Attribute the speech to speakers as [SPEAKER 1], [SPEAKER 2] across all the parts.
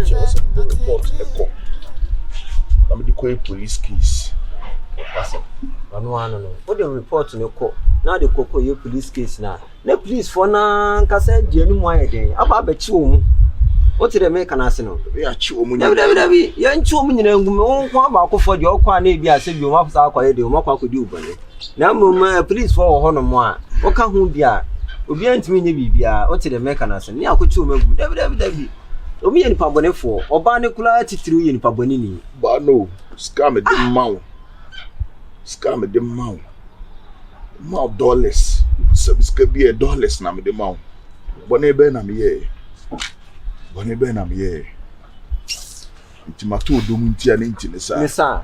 [SPEAKER 1] Just a report echo. I'm the police case.
[SPEAKER 2] No. What the report no call? Now the cocoa your police case now. No police for na kasa die no moye den. Aba be chi wo mu. What did they make an arsenal?
[SPEAKER 1] We are chi wo mu.
[SPEAKER 2] Dabi. Yan chi wo mu nyina ngum. Won kwa ba akofo de okwa na ebi ase bi o ma fa akwa ye de o ma kwa kodi ubane. Na mum police for ho no mo a. O ka hu bia. Obi antimi nye bibia. What did they make an arsenal? Ni akochi wo magu. Dabi. Obi ye nipa bonefo. Oba ne kula titiru ye nipa bonini.
[SPEAKER 1] Ba no. Scam the mouth. Scam the mouth. Mouth dollars. Service could be $1 na me the mouth. Bonebe na me ye. Nti mato dum nti ani nti ne sa.
[SPEAKER 2] Nesa.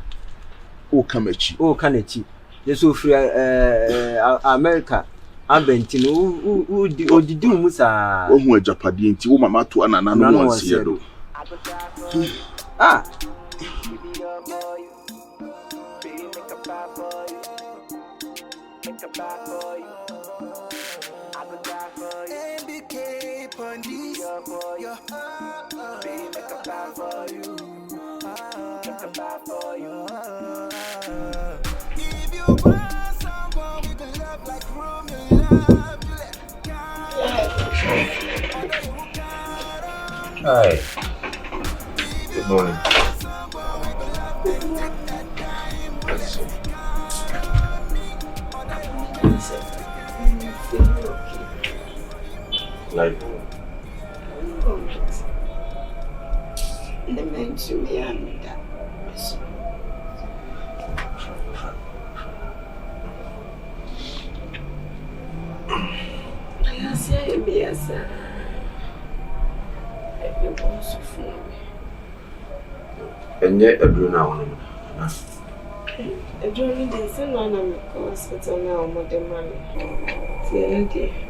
[SPEAKER 1] O kamechi.
[SPEAKER 2] Yeso free America. Abenti no odidi mu sa.
[SPEAKER 1] Wo hu ajapade nti wo mama to anana no wonse ye do.
[SPEAKER 2] Ah.
[SPEAKER 3] Hi. Good morning. Like
[SPEAKER 4] the men to me and that. I say, yes, you want to for me.
[SPEAKER 3] And yet, a blue now.
[SPEAKER 4] A journey is a man of hospital now, more than money.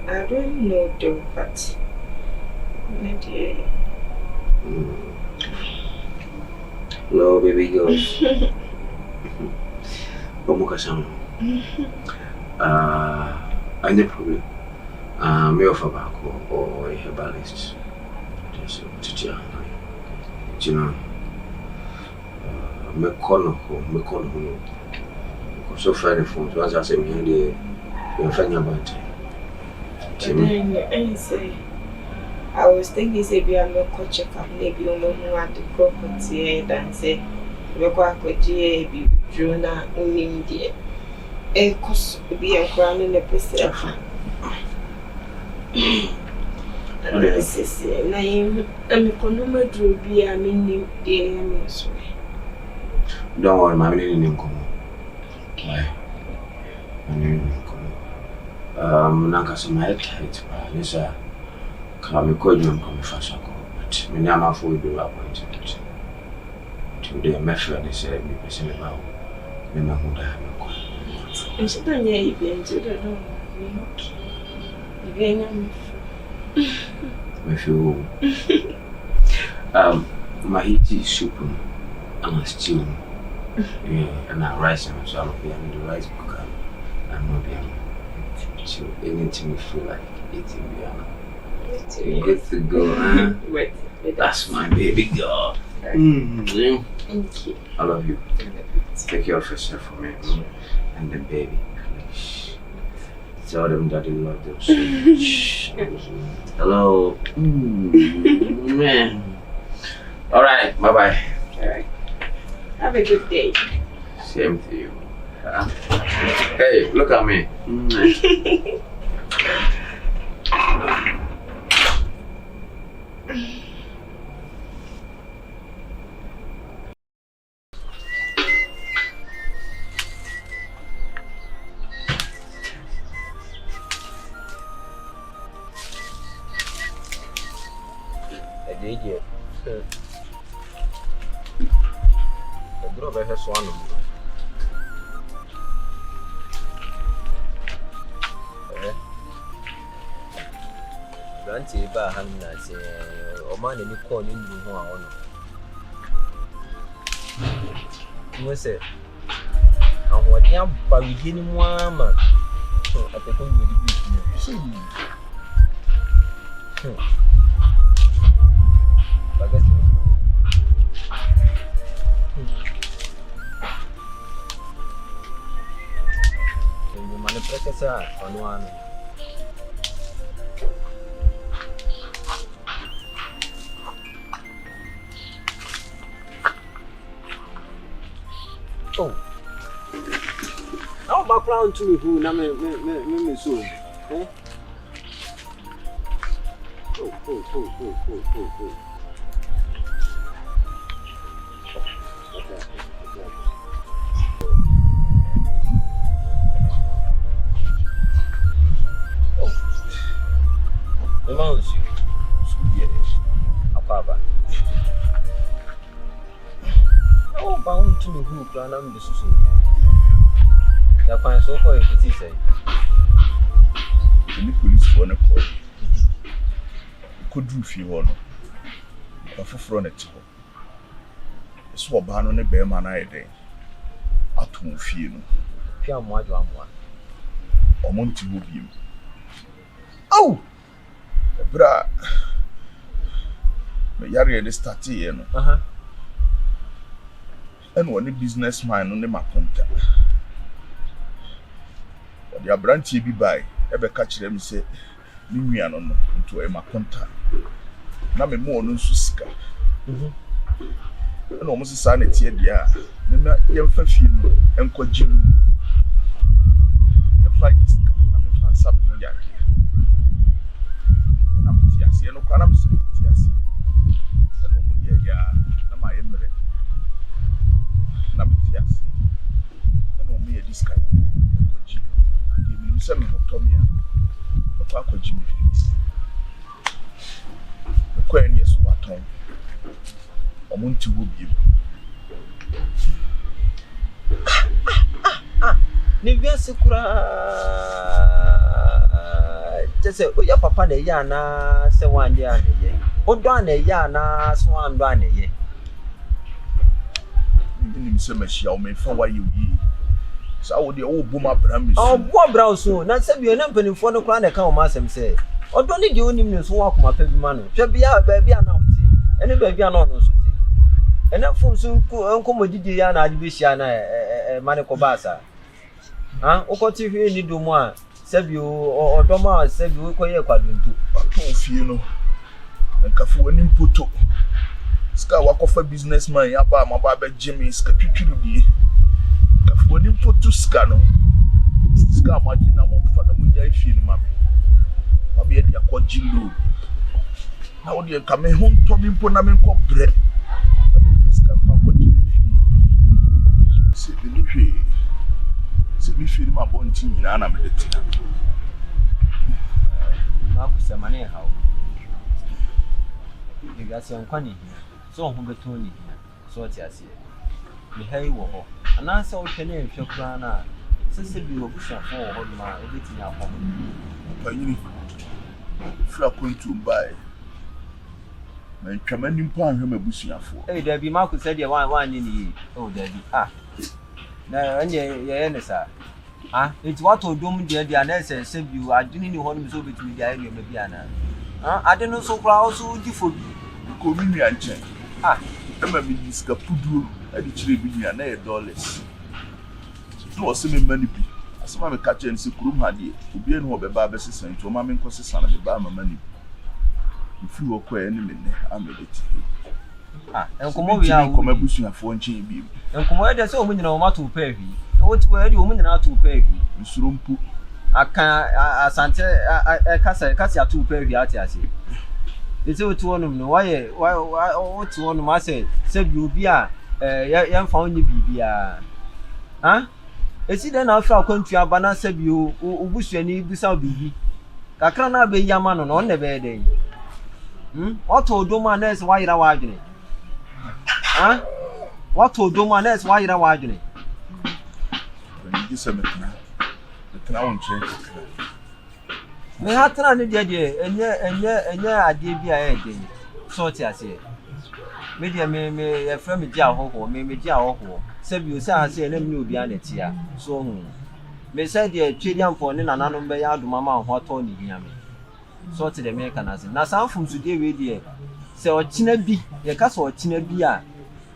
[SPEAKER 4] I don't know, though, but Maddie.
[SPEAKER 3] No, baby girls. Omukasam. Any problem? Me offer back or a herbalist. Just to you know. Me call home. So far the phone. So as I say, me the funny about
[SPEAKER 4] it. Say. I was thinking maybe I'm not going to check up, maybe I'm at the property and say, we're going to be drawn out only the air cost be a crown in the person. And I say, I'm a consumer to be a mini day.
[SPEAKER 3] Don't worry, my name is Nkomo. Why? My name is Nkomo. Nankasa my head tight, but this I'm going to come fast, but me now for do appointment. Today, my friend said, "Me person about me na who da me."
[SPEAKER 4] And she don't hear you to the door. Vivian,
[SPEAKER 3] me feel my heat soup and a stew, and a rice and so I'll be on the rice cooker and not be so anything you feel like eating, you're good to go, huh?
[SPEAKER 4] Wait,
[SPEAKER 3] that's my baby girl.
[SPEAKER 4] Thank you.
[SPEAKER 3] I love you. Take care of yourself for me and the baby, please. Tell them that you love them so much. Hello. Man. All right. Bye-bye.
[SPEAKER 4] All right. Have a good day.
[SPEAKER 3] Same to you. Hey, look at me.
[SPEAKER 2] DJ. The drop I have one. Granted, by having that say, or man, any call in you who are on. You say, and what you have by beginning one man at the point with sir, on one. Oh, how background to me who na me so. Eh? Oh. The mouse you should get it. Akaba. Oh, bound to me who plan am the susu. Ya kwan so ko e kuti say.
[SPEAKER 1] The police for na call. Could do fi ho no. Afoforo na ti ho. So oba no ne be ma na yede. Atom fi no.
[SPEAKER 2] Fi amwa adwo amwa.
[SPEAKER 1] Omonti ho biem.
[SPEAKER 2] Oh!
[SPEAKER 1] Bra. Me yare de start here no. And one businessman no ne makonta. The abranti bi buy ebe ka kire me say ni nua no no into e makonta. Na me mo no nso sika. Na o mo sisa na tie dia. Na yemfa fi no enkogilu. Yemfa sika na me fa nsab mo yare. Na me tie ase no kwa na me se tie ase. Na o mo ye ya na ma ye mere. Na me tie ase. Na o mo ye diska. Say me Tomia. But I could Jimmy. The queen yes what on. I want to whoop you.
[SPEAKER 2] Nivia Sekura. Just say, oh, your papa, the yana, say 1 year. Oh, done a yana, swan done ye.
[SPEAKER 1] You say, Monsieur, may for why you ye. So the old boomer Bram.
[SPEAKER 2] Oh, what brown soon? Not say you're not penny for the crown account, Massam say. Or don't need you news walk my baby man. Shall be our baby announced. And a baby announced. And that from soon Uncle Modidiana, Bishana, Manacobasa. Ah, Okoti, you need do more. Save you or Doma, save you, quite quadruntu.
[SPEAKER 1] You know, and Cafu and Imputo. Scar walk off a businessman, Yaba, my barber Jimmy, Scaputudi. When you put to scano, Scar Martina won't find a moon, I feel, mammy. I'll be at the aquajilu. How do you come home to me, Ponamin bread? I mean, this can fuck what you see me feel my bone team in Anna Mediterranean.
[SPEAKER 2] Marcus, a money how you got some funny here, so who bet Tony here, so I see. The hay war, and I saw Penny and Shokrana. Sister, you will push for my everything at home.
[SPEAKER 1] If you are going to buy, my commanding point, him a bushing for.
[SPEAKER 2] Hey, there be Marcus said you want in the oh, there be now, and ye, sir. It's what to do, dear, the answer save you. I didn't know him so between the area of Vivian. I don't know so proud, so difficult.
[SPEAKER 1] Come in and check. I'm a minister, Pudu. I did $1 no semi money be. As my catcher and Sikrum had ye, who be in over Babes and to Mamma Cosses and the Bama money. If you are any minute, I made it.
[SPEAKER 2] And come over here, come a bushing a phone chain beam. And come where there's so many no matter to pay. What's where you woman out to pay? Miss Rumpu. I can't, I can't 2 pay out as it. It's all to one of them. Why, what's one of my say? Said you be young found you be is it then after country abana said you wish any without baby? Kakana be yaman on the bed. What told Domanes why you're wagging? What told Domanes why you're wagging?
[SPEAKER 1] This is the town change.
[SPEAKER 2] Me had to run the idea, and yeah, I did be a day. Sort as here. Maybe a friend with Yahoo, maybe Yahoo. Save you say, I say, let me be an etia. So, may say the Chilean for an unknown by out mamma what Tony Yami. Sort of the American as in. Now, some from today, we dear. Say, or Chinabi, your castle or Chinabia.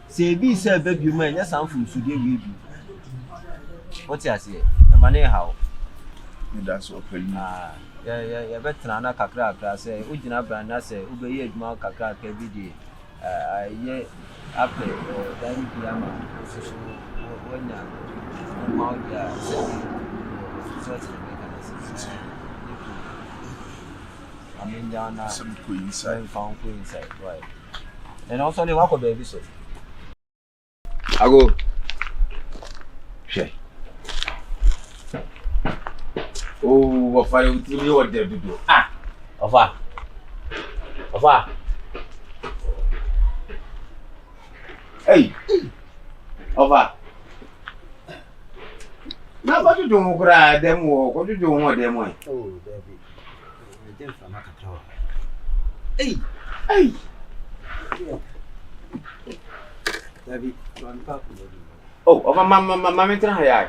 [SPEAKER 2] Say, be say, baby, man, yes, I'm from today, we be. What's I say? A money how?
[SPEAKER 1] That's open.
[SPEAKER 2] Yeah, better na kakra say ujina brand na say ubeye adwuma kakra ka bidi ye after dan biyama so wonya ma ya say so I mean down
[SPEAKER 1] some queen side
[SPEAKER 2] right. And also the wako baby so
[SPEAKER 3] I go. Shey. Oh, what fire with me what there to do? Ofa. Hey. Ofa. Now what you do cry them walk? What you do what them way?
[SPEAKER 2] oh baby I didn't from Makatawa.
[SPEAKER 3] Hey.
[SPEAKER 2] Baby,
[SPEAKER 3] Oh, Ofa mama try here.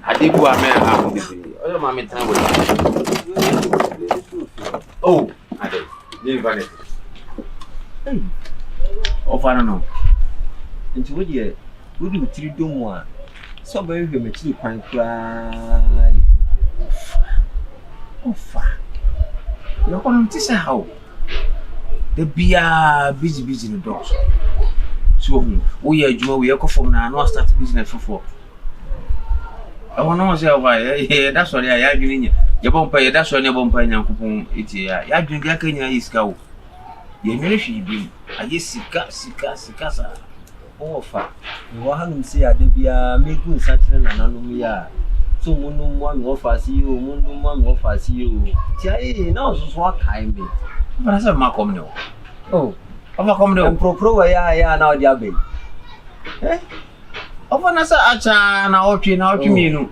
[SPEAKER 3] Adibu ame ha bibi. Oyo mama try with. Oh, ade. Leave vanity. Ofa no.
[SPEAKER 2] Nti wo de wo de tiri domu a so ba hwe me tiri kwan kra
[SPEAKER 3] Ofa. Yo kono tisa how. The bia busy no dogs. So we are adwuma we ekọ from na no start business for. I want to say why that's what I adwene nya. Ye bompa ye that's what ne bompa nyankopon eti ya. Ya adwene ga kanya iska wo. Ye nwere hwe bi. Aye sika sa.
[SPEAKER 2] ofa wo hanum se ade bia megu nsatire nananom ya so munum mo me ofa si yo munum mo me ofa si yo ti ai na so akai me
[SPEAKER 3] But say ma come no.
[SPEAKER 2] oh
[SPEAKER 3] Ofa come no.
[SPEAKER 2] pro ya na odi abe
[SPEAKER 3] Ofa na sa acha na otwe mi nu.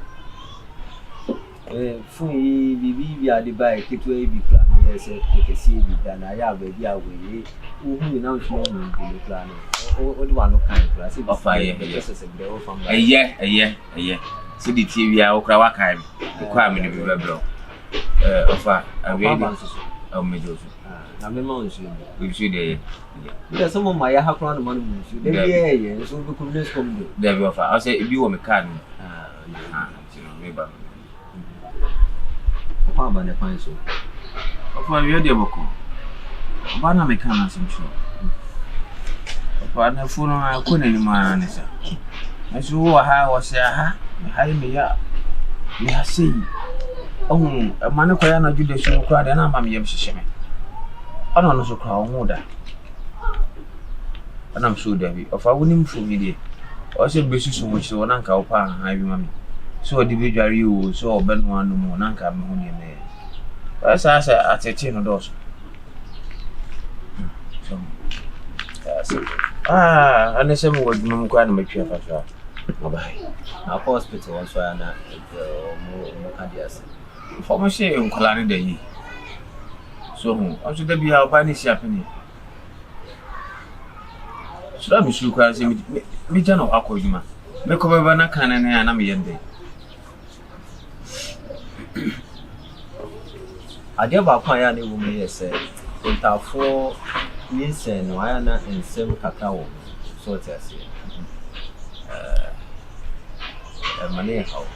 [SPEAKER 2] Fun yi bibi ade bai ketwa bi plan yes kekesi bi da na ya ba bi awe uhu na nso no bi plan o di wa no kan plan se
[SPEAKER 3] Ofa ye eye so di TV a okra wa kai ko am ni bi bebro ofa awe o mejo so
[SPEAKER 2] na me ma nso
[SPEAKER 3] bi so de
[SPEAKER 2] ya so mo ma ya hakura no ma no nso de bi ye so bi communist come do
[SPEAKER 3] de bi ofa o say bi wo me kan me ba
[SPEAKER 2] kwa ba ne pan so
[SPEAKER 3] ofa wi de boko ba na me kan asim so ofa na fu no ko na ni ma na sa asu wo ha wo se ha me ya me ha sei ma ne ko ya na jude so ko ade na ma me yem hyehyeme ana no so kwa wo da ana m so da bi ofa woni mfu mi de o se besu so mo chi wo na nka wo pa ha bi ma me so di bi dware o so obenu anu mo na nka me ho ne me asa atete no dos so ane se mo wadum mo kwa na matwa fa so bye
[SPEAKER 2] na hospital so ya na mo kadias
[SPEAKER 3] for mo se nkola ne da yi so o so da bi ha ba ni si apeni so da mi su kwa se mi jana akoduma me ko ba na kana ne na me yende
[SPEAKER 2] ade ba kwa ya na ewu me yese ntafo yese no aya na ensem kaka wo so tiase mane how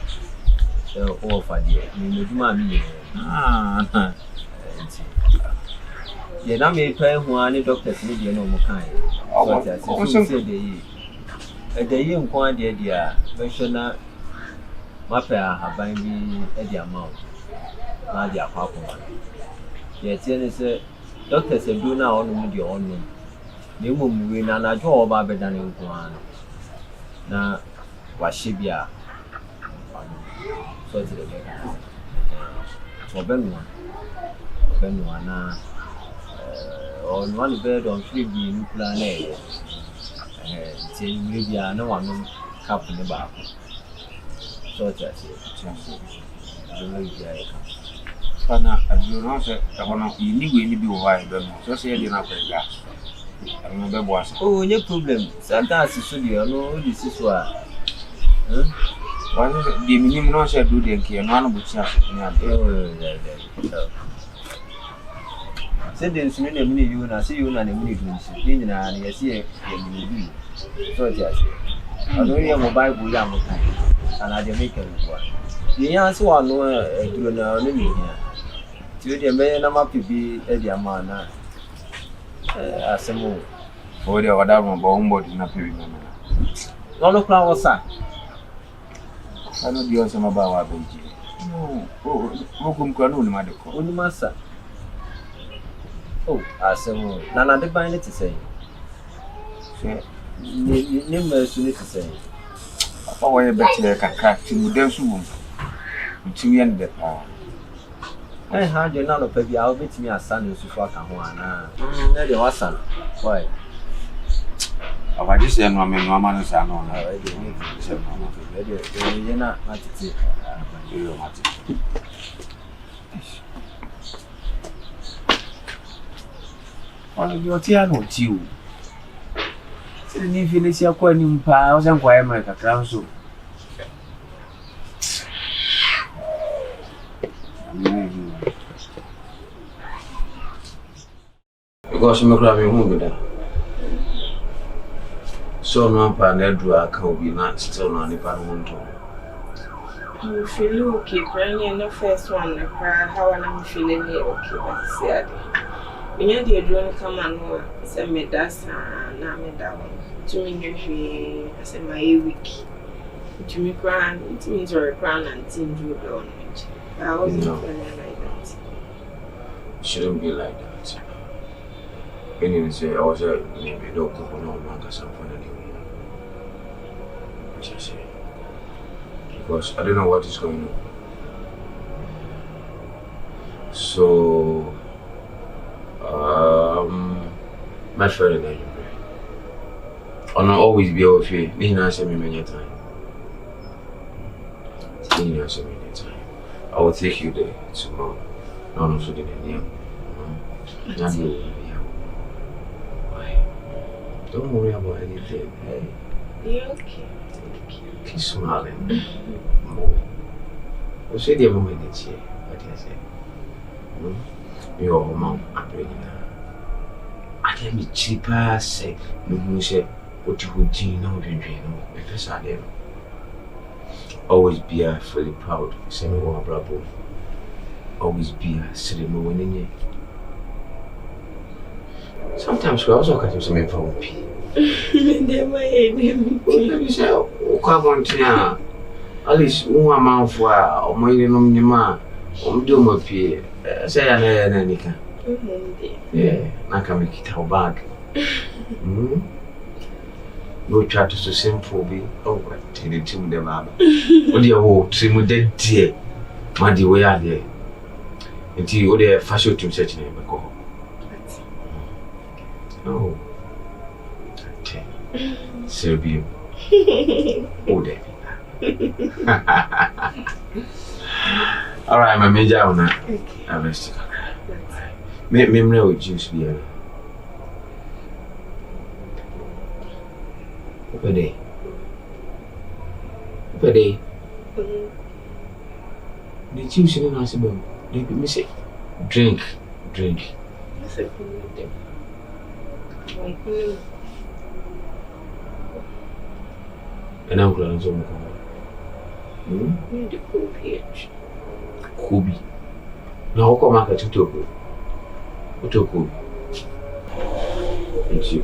[SPEAKER 2] o fa die me duma mi ye na me pa hu ani doctors ni die no mo kan so tiase so se de yi nko ade dia mention mapa haban bi e dia ma na dia kwakoma ye tie ne se doctor se do na onu mu di onu ne mo muwe na na jo oba beda ne nko an na wa shebia so ti de beka so benu na on one bed on free bi ni plan e tie ni bia na wa no cap ne ba so ti ase
[SPEAKER 3] Pana aduro se takono ini we ni bi wo ha do no so se ye na kwega anu be bo asa
[SPEAKER 2] oh no problem sometimes so dey no dey see so
[SPEAKER 3] wani de minim no se do de nke no anu buchi aso ni ade
[SPEAKER 2] se dey nsu ne you na se you na ne mini do nsu ni nyina na ye se ye ni bi so ti ase I don't hear mobile boy am time. And I make a report. The answer one no do no here. To the man am up to be a man. As a move.
[SPEAKER 3] For the other one, body na pay me.
[SPEAKER 2] No plan was sir.
[SPEAKER 3] I know the awesome about our baby. No, come no matter.
[SPEAKER 2] Only master. Oh, as a move. Nana the bind it to say. Never soon to say.
[SPEAKER 3] Oh, I bet you can crack you them soon. To me and the power.
[SPEAKER 2] I had you none of baby. I'll bet me a son is to fuck a one. There was son. Why?
[SPEAKER 3] I just say no man, no man is I know.
[SPEAKER 2] I didn't say no. You're not matter.
[SPEAKER 3] You're matter. Oh, you're tiano too. So the finish your coin in pounds and why am I a council? Because I'm grabbing home with that. So no pan Edra can be not still on the pan.
[SPEAKER 4] You feel okay, Granny, and the first one, how I'm feeling okay, but said. When you're drone come and send me that, now me down. To me, you say my week. To me, crown, it means you're a crown and team do on it. I wasn't feeling like that.
[SPEAKER 3] Shouldn't be like that. When you say, I was a maybe no couple no man or something. What you say? Because I don't know what is going on. So, my friend and I. I'll not always be over here. You know, send me many times. You know, send me many times. I will take you there tomorrow. No, so the name. Don't worry about anything. Hey.
[SPEAKER 4] You're okay.
[SPEAKER 3] Keep smiling. More. You say the moment it's here. What do you say? Your mom, I'm bringing her. I can be cheaper, say, no, say. What you would do now, because I did. Always be fully proud, same one, bravo. Always be sitting no one in you. Sometimes we also catch some info.
[SPEAKER 4] Never
[SPEAKER 3] you say, oh, come on, Tia. At least one amount for or my man, or do my peer. Say, I know, yeah, I can make it how bad. No try to so simple be. Oh, tell it to the Baba. What do you want? See me dead dear. Maddie, where are they? Until you order fashion to search name. Oh, okay. Serbian. Oh, there. All right, my major on that. I'm resting. Make me know what juice be. Pede. The juice in the hospital. They be missing. Drink. And I'm glad I'm
[SPEAKER 4] the cool pH.
[SPEAKER 3] Kobe. Now, come back to Toko. What Toko? It's you.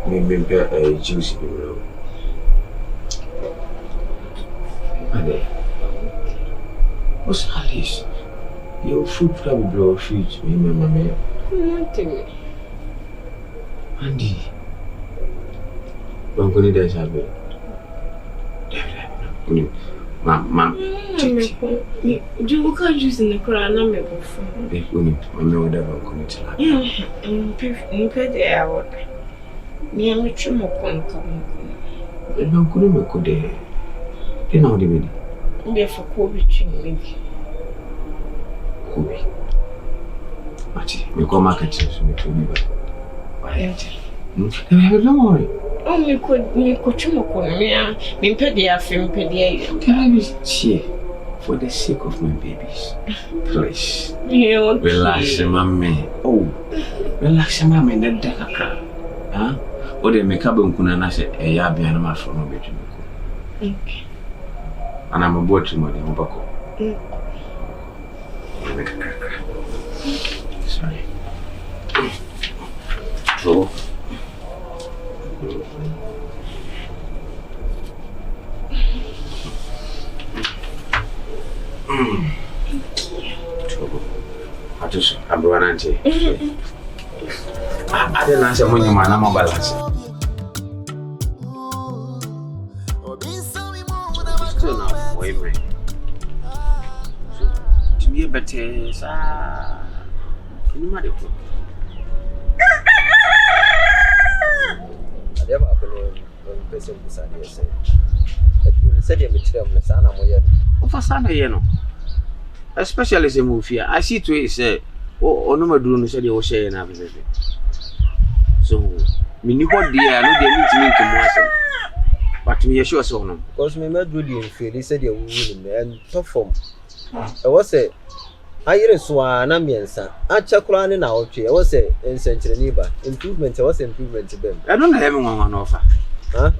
[SPEAKER 3] Maybe a juicy below. What's Alice? Your food can be blow fruit. Remember me?
[SPEAKER 4] Nothing.
[SPEAKER 3] Andy. I'm going to dance at me. Ma'am.
[SPEAKER 4] Do you look at juice in the crown? I'm a buffon.
[SPEAKER 3] They only know that I'm going to tell
[SPEAKER 4] you. Pay the hour. Me and Mitchell Mokon come.
[SPEAKER 3] No, couldn't make good day. They know the minute.
[SPEAKER 4] Therefore, Kobe ching.
[SPEAKER 3] Kobe. Matty, we go market so we can be back.
[SPEAKER 4] Why?
[SPEAKER 3] Don't worry.
[SPEAKER 4] Oh, me could chumokon. Me pay the film, pay the.
[SPEAKER 3] Can I be cheer for the sake of my babies? Please. Relax, mommy. Oh, relax, mommy. That huh? Or they make up on Kunana say, a yabian from a bedroom.
[SPEAKER 4] Okay.
[SPEAKER 3] And I'm a boy to money. I'm back. Sorry. So. I just, I'm going auntie. I didn't answer when your man, I'm a balance. Still now, wait, wait. To me, but can you marry?
[SPEAKER 2] I never happened when person beside you say. You said you would tell me, son, I'm here.
[SPEAKER 3] For son, you know. Especially as a movie, I see to it say, oh, no, my drone said you were sharing everything. So, me knew what dear, I know they need to make him worse. But me assure so no.
[SPEAKER 2] Because me met with you in field, he said you were winning and top form. I was a I hear a swan, I'm answer. I check running in our tree. I was a in century neighbor. Improvement, I was improvement to them.
[SPEAKER 3] I don't have one on offer.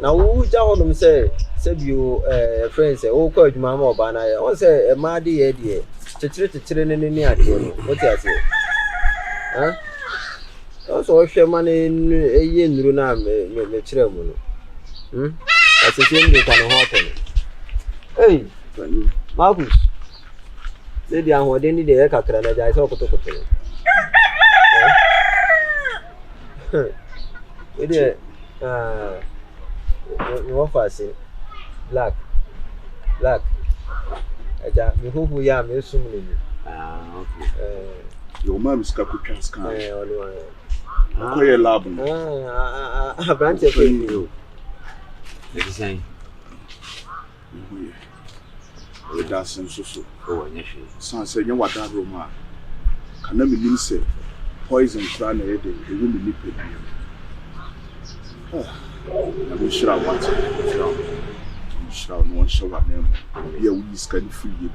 [SPEAKER 2] Now, who down them say you friends say, oh, coach, mamma, or banana. I was a Maddie idea. To treat the children in the idea. What do I say? Also, share money in a year in Luna, me children. That's the same thing can happen. Hey, Marcus. Lady, I'm what they need the air cut and I talk to you. You offer say black. You who we are, Miss Sumlin.
[SPEAKER 3] Okay.
[SPEAKER 1] Your mom is Capuchan's car.
[SPEAKER 2] I
[SPEAKER 1] lab.
[SPEAKER 2] branch of you.
[SPEAKER 3] Let me say.
[SPEAKER 1] We dance and so.
[SPEAKER 3] Oh, yes.
[SPEAKER 1] Son said, you what that Roma. Can never mean say poison crown a day, a woman nip it. I'm sure I want to. Shall no one show what name. Here we scan free.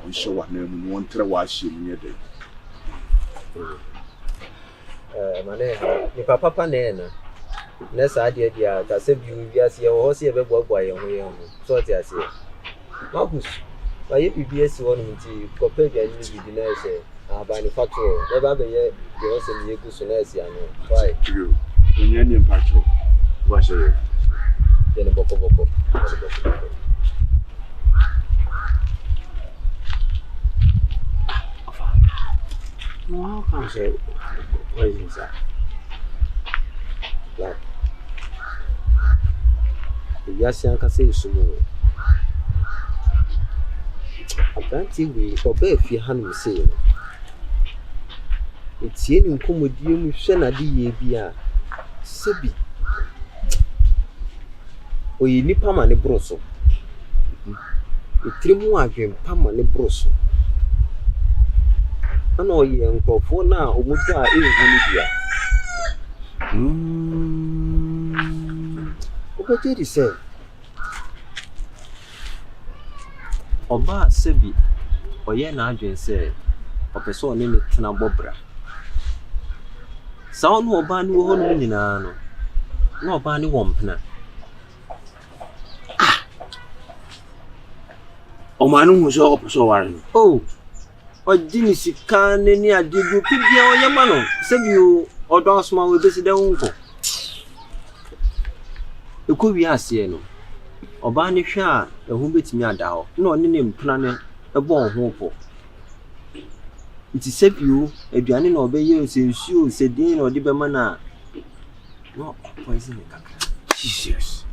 [SPEAKER 1] We show what name one try wash him near day.
[SPEAKER 2] My name, your papa name. Ness idea, I said you yes, your horse ever walk by your way. So I say, Marcus, my EPS 1 compared to the nurse, manufacturer, never be yet, you also need to nurse. Why?
[SPEAKER 1] You, when you're in patrol, what's your
[SPEAKER 2] then a boko.
[SPEAKER 3] No, I can't say. What is inside?
[SPEAKER 2] Like, yes, I can say so. I can't see we obey if you hand me say. It's in commodium, Shenadi, Bia, Sebi. Or you nip Pamani Brosso. The Trimu again, Pamani Brosso. I know you uncle for now, or would die in what did he say? Oba Sebi, or yen agent say, or person in the Tanabobra. Sound no bani won in ano. No bani wompna.
[SPEAKER 3] O manu who saw up so warren.
[SPEAKER 2] Oh, what didn't see can any I did you pick your man? Save you or don't smile with this uncle. You could be asked, no. Or Barney Shah, who beats me at Dow, no name planning a born hope. It is save you, a Janin obey you, since you said Dean or Dibamana. No, poison.
[SPEAKER 3] Jesus.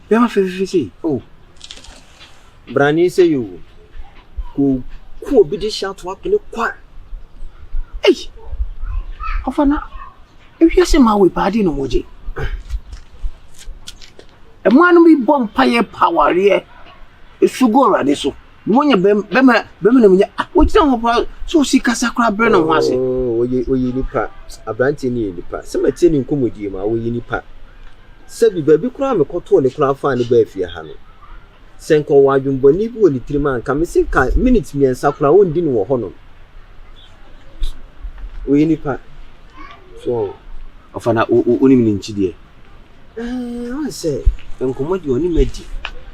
[SPEAKER 3] You have a see.
[SPEAKER 2] Oh, Branny say you who be the shout to up in the quack.
[SPEAKER 3] Hey, Ofana, if you say my way, party no moji. A man be bomb fire power here. It's to go around this. When you bema, which don't so see Casacra burn on was it?
[SPEAKER 2] Oh, we nipa, a branch in the part. Some attending come with you, my way nipa. Sabi baby crime a cotton the crowd find the bay for your hand. Senko Wajum Bonibu and the 3 man come see minutes me and Sakura won't dinner or honor. We nipa. So,
[SPEAKER 3] Ofana, only in Chidi.
[SPEAKER 2] I say, Uncle Modi Medi.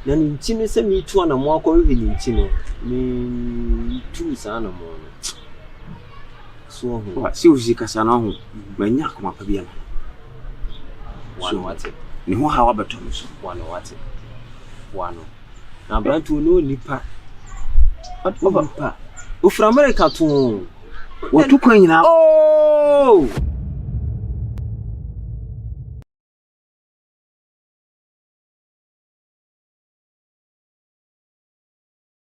[SPEAKER 2] Then in China, send me 2 and more calling in Chino. Me 2 son. So,
[SPEAKER 3] what seriously Casano, when you come up a beer.
[SPEAKER 2] One what it?
[SPEAKER 3] No, however, Thomas,
[SPEAKER 2] one what it? One. Now, but to know Nipa. What over? From America to what to coin now? Oh!